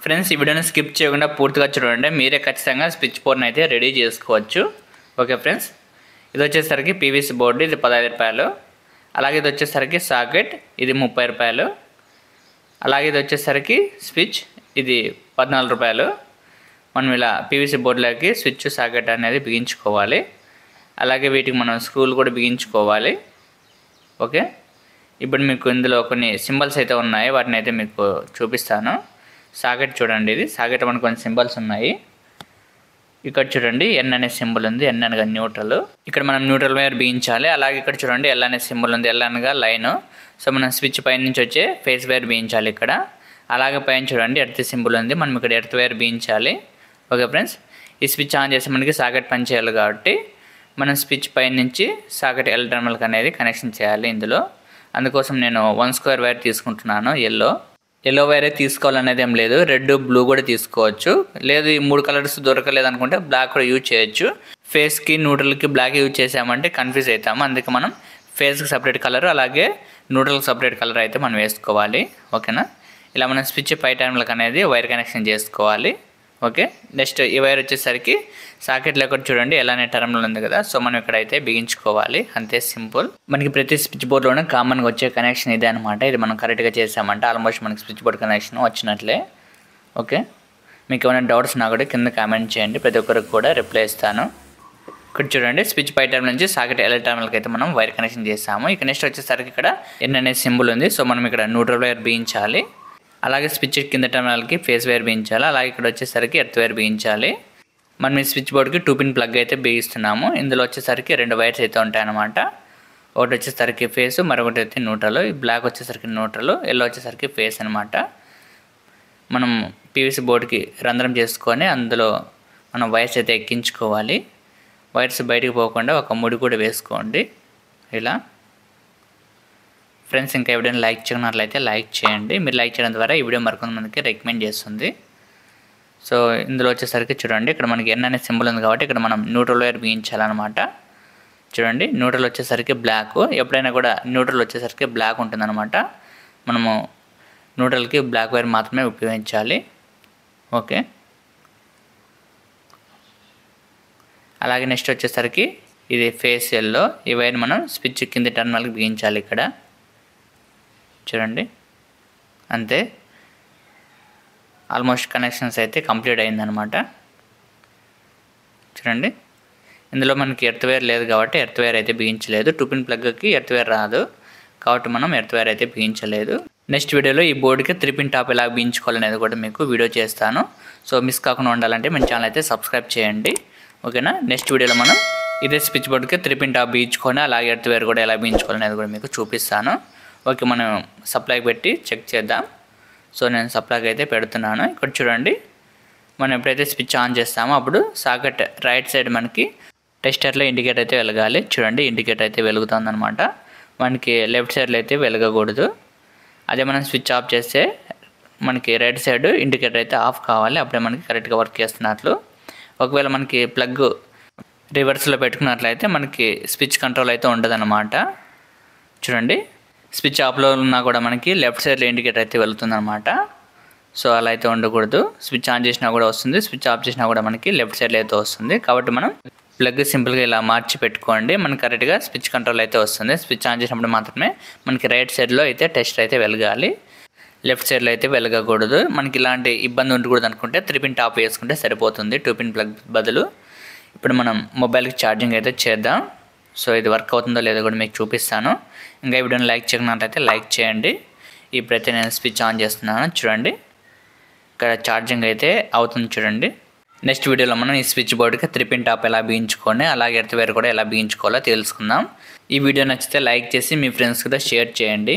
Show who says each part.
Speaker 1: Friends ఈ వీడియోని skip చేయకుండా పూర్తిగా చూడండి. మీరే ఖచ్చితంగా స్విచ్ బోర్డ్ని అయితే రెడీ చేసుకోవచ్చు. ఓకే ఫ్రెండ్స్, ఇది వచ్చేసరికి పీవీసీ బోర్డు, ఇది 15 రూపాయలు. అలాగే ఇది వచ్చేసరికి సాకెట్, ఇది 30 రూపాయలు. అలాగే ఇది వచ్చేసరికి స్విచ్, ఇది 14 రూపాయలు. మనం ఇలా పీవీసీ బోర్డులోకి స్విచ్ సాకెట్ అనేది బిగించుకోవాలి. అలాగే వీటికి మనం స్క్రూలు కూడా బిగించుకోవాలి. ఓకే, ఇప్పుడు మీకు ఇందులో కొన్ని సింబల్స్ అయితే ఉన్నాయి, వాటిని అయితే మీకు చూపిస్తాను. సాకెట్ చూడండి, ఇది సాకెట్ మనకు కొన్ని సింబల్స్ ఉన్నాయి. ఇక్కడ చూడండి ఎన్ అనే సింబల్ ఉంది, ఎన్ అనగా న్యూట్రల్. ఇక్కడ మనం న్యూట్రల్ వైర్ బిగించాలి. అలాగే ఇక్కడ చూడండి ఎల్ అనే సింబల్ ఉంది, ఎల్ అనగా లైన్. సో మనం స్విచ్ పైన నుంచి వచ్చే ఫేస్ వైర్ బిగించాలి ఇక్కడ. అలాగే పైన చూడండి ఎర్త్ సింబల్ ఉంది, మనం ఇక్కడ ఎర్త్ వైర్ బిగించాలి. ఓకే ఫ్రెండ్స్, ఈ స్విచ్ ఆన్ చేసి మనకి సాకెట్ పని చేయాలి కాబట్టి మనం స్విచ్ పైన నుంచి సాకెట్ ఎల్ టర్మినల్కి అనేది కనెక్షన్ చేయాలి. ఇందులో అందుకోసం నేను 1 స్క్వేర్ వైర్ తీసుకుంటున్నాను. ఎల్లో వైరే తీసుకోవాలనేది ఏం లేదు, రెడ్ బ్లూ కూడా తీసుకోవచ్చు. లేదు ఈ 3 కలర్స్ దొరకలేదు అనుకుంటే బ్లాక్ కూడా యూజ్ చేయొచ్చు. ఫేస్కి న్యూట్రల్కి బ్లాక్ యూజ్ చేసామంటే కన్ఫ్యూజ్ అవుతాము. అందుకే మనం ఫేస్కి సపరేట్ కలర్, అలాగే న్యూట్రల్కి సపరేట్ కలర్ అయితే మనం వేసుకోవాలి. ఓకేనా, ఇలా మనం స్విచ్ పై టైంలకు అనేది వైర్ కనెక్షన్ చేసుకోవాలి. ఓకే, నెక్స్ట్ ఈ వైర్ వచ్చేసరికి సాకెట్లో కూడా చూడండి ఎలా అనే టర్మినల్ ఉంది కదా, సో మనం ఇక్కడ అయితే బిగించుకోవాలి. అంతే సింపుల్. మనకి ప్రతి స్విచ్ బోర్డ్లోనే కామన్గా వచ్చే కనెక్షన్ ఇదే అనమాట. ఇది మనం కరెక్ట్గా చేసామంటే ఆల్మోస్ట్ మనకి స్విచ్ బోర్డ్ కనెక్షన్ వచ్చినట్లే. ఓకే, మీకు ఏమైనా డౌట్స్ నా కూడా కింద కామెంట్ చేయండి, ప్రతి ఒక్కరికి కూడా రిప్లై ఇస్తాను. ఇక్కడ చూడండి స్విచ్ పై టర్మినల్ నుంచి సాకెట్ ఎల్ టర్మినల్కి అయితే మనం వైర్ కనెక్షన్ చేసాము. ఇక నెక్స్ట్ వచ్చేసరికి ఇక్కడ ఎన్ అనే సింబల్ ఉంది, సో మనం ఇక్కడ న్యూట్రల్ వైర్ బిగించాలి. అలాగే స్విచ్ కింద టర్మినల్కి ఫేస్ వైర్ బిగించాలి. అలాగే ఇక్కడ వచ్చేసరికి ఎర్త్ వైర్ బిగించాలి. మనం ఈ స్విచ్ బోర్డ్కి 2 పిన్ ప్లగ్ అయితే బిగిస్తున్నాము. ఇందులో వచ్చేసరికి 2 వైర్స్ అయితే ఉంటాయన్నమాట. ఒకటి వచ్చేసరికి ఫేస్, మరొకటి అయితే న్యూట్రల్. ఈ బ్లాక్ వచ్చేసరికి న్యూట్రల్, ఎల్లో వచ్చేసరికి ఫేస్ అనమాట. మనం పీవీసీ బోర్డుకి రంధ్రం చేసుకొని అందులో మనం వైర్స్ అయితే ఎక్కించుకోవాలి. వైర్స్ బయటికి పోకుండా ఒక ముడి కూడా వేసుకోండి ఇలా. ఫ్రెండ్స్ ఇంకా ఈ వీడియోని లైక్ చేయనట్లయితే లైక్ చేయండి. మీరు లైక్ చేయడం ద్వారా ఈ వీడియో మరికొంతమందికి రికమెండ్ చేస్తుంది. సో ఇందులో వచ్చేసరికి చూడండి ఇక్కడ మనకి ఎన్ అనే సింబల్ ఉంది కాబట్టి ఇక్కడ మనం న్యూట్రల్ వైర్ బిగించాలన్నమాట. చూడండి న్యూట్రల్ వచ్చేసరికి బ్లాక్, ఎప్పుడైనా కూడా న్యూట్రల్ వచ్చేసరికి బ్లాక్ ఉంటుందన్నమాట. మనము న్యూట్రల్కి బ్లాక్ వైర్ మాత్రమే ఉపయోగించాలి. ఓకే, అలాగే నెక్స్ట్ వచ్చేసరికి ఇది ఫేస్ ఎల్లో, ఈ వైర్ మనం స్విచ్ కింద టర్మినల్కి బిగించాలి ఇక్కడ. చూడండి అంతే, ఆల్మోస్ట్ కనెక్షన్స్ అయితే కంప్లీట్ అయిందనమాట. చూడండి ఇందులో మనకి ఎర్త్ వైర్ లేదు కాబట్టి ఎర్త్ వైర్ అయితే బిగించలేదు. 2 పిన్ ప్లగ్కి ఎర్త్ వైర్ రాదు కాబట్టి మనం ఎర్త్ వైర్ అయితే బిగించలేదు. నెక్స్ట్ వీడియోలో ఈ బోర్డుకి 3 పిన్ టాప్ ఎలా బిగించుకోవాలనేది కూడా మీకు వీడియో చేస్తాను. సో మిస్ కాకుండా ఉండాలంటే మన ఛానల్ అయితే సబ్స్క్రైబ్ చేయండి. ఓకేనా, నెక్స్ట్ వీడియోలో మనం ఇదే స్విచ్ బోర్డుకి 3 పిన్ టాప్ బిగించుకొని అలాగే ఎర్త్ వైర్ కూడా ఎలా బిగించుకోవాలనేది కూడా మీకు చూపిస్తాను. ఓకే, మనం సప్లైకి పెట్టి చెక్ చేద్దాం. సో నేను సప్లైకి అయితే పెడుతున్నాను. ఇక్కడ చూడండి మనం ఎప్పుడైతే స్విచ్ ఆన్ చేస్తామో అప్పుడు సాకెట్ రైట్ సైడ్ మనకి టెస్టర్లో ఇండికేటర్ అయితే వెలగాలి. చూడండి ఇండికేటర్ అయితే వెలుగుతుందన్నమాట. మనకి లెఫ్ట్ సైడ్లో అయితే వెలగకూడదు. అదే మనం స్విచ్ ఆఫ్ చేస్తే మనకి రైట్ సైడ్ ఇండికేటర్ అయితే ఆఫ్ కావాలి, అప్పుడే మనకి కరెక్ట్గా వర్క్ చేస్తున్నట్లు. ఒకవేళ మనకి ప్లగ్ రివర్స్లో పెట్టుకున్నట్లయితే మనకి స్విచ్ కంట్రోల్ అయితే ఉండదన్నమాట. చూడండి స్విచ్ ఆఫ్లో ఉన్నా కూడా మనకి లెఫ్ట్ సైడ్లో ఇండికేటర్ అయితే వెళ్తుందన్నమాట. సో అలా అయితే ఉండకూడదు. స్విచ్ ఆన్ చేసినా కూడా వస్తుంది, స్విచ్ ఆఫ్ చేసినా కూడా మనకి లెఫ్ట్ సైడ్లో అయితే వస్తుంది. కాబట్టి మనం ప్లగ్ సింపుల్గా ఇలా మార్చి పెట్టుకోండి, మనకి కరెక్ట్గా స్విచ్ కంట్రోల్ అయితే వస్తుంది. స్విచ్ ఆన్ చేసినప్పుడు మాత్రమే మనకి రైట్ సైడ్లో అయితే టెస్ట్ అయితే వెలగాలి, లెఫ్ట్ సైడ్లో అయితే వెలగకూడదు. మనకి ఇలాంటి ఇబ్బంది ఉండకూడదు అనుకుంటే 3 పిన్ టాప్ వేసుకుంటే సరిపోతుంది 2 పిన్ ప్లగ్ బదులు. ఇప్పుడు మనం మొబైల్కి ఛార్జింగ్ అయితే చేద్దాం. సో ఇది వర్క్ అవుతుందో లేదో కూడా మీకు చూపిస్తాను. ఇంకా ఈ వీడియోని లైక్ చేయకున్నట్లయితే లైక్ చేయండి. ఇప్పుడైతే నేను స్విచ్ ఆన్ చేస్తున్నాను. చూడండి ఇక్కడ ఛార్జింగ్ అయితే అవుతుంది. చూడండి నెక్స్ట్ వీడియోలో మనం ఈ స్విచ్ బోర్డుకి 3 పిన్ టాప్ ఎలా బిగించుకొని అలాగే ఎర్త్ వైర్ కూడా ఎలా బిగించుకోవాలో తెలుసుకుందాం. ఈ వీడియో నచ్చితే లైక్ చేసి మీ ఫ్రెండ్స్ కూడా షేర్ చేయండి.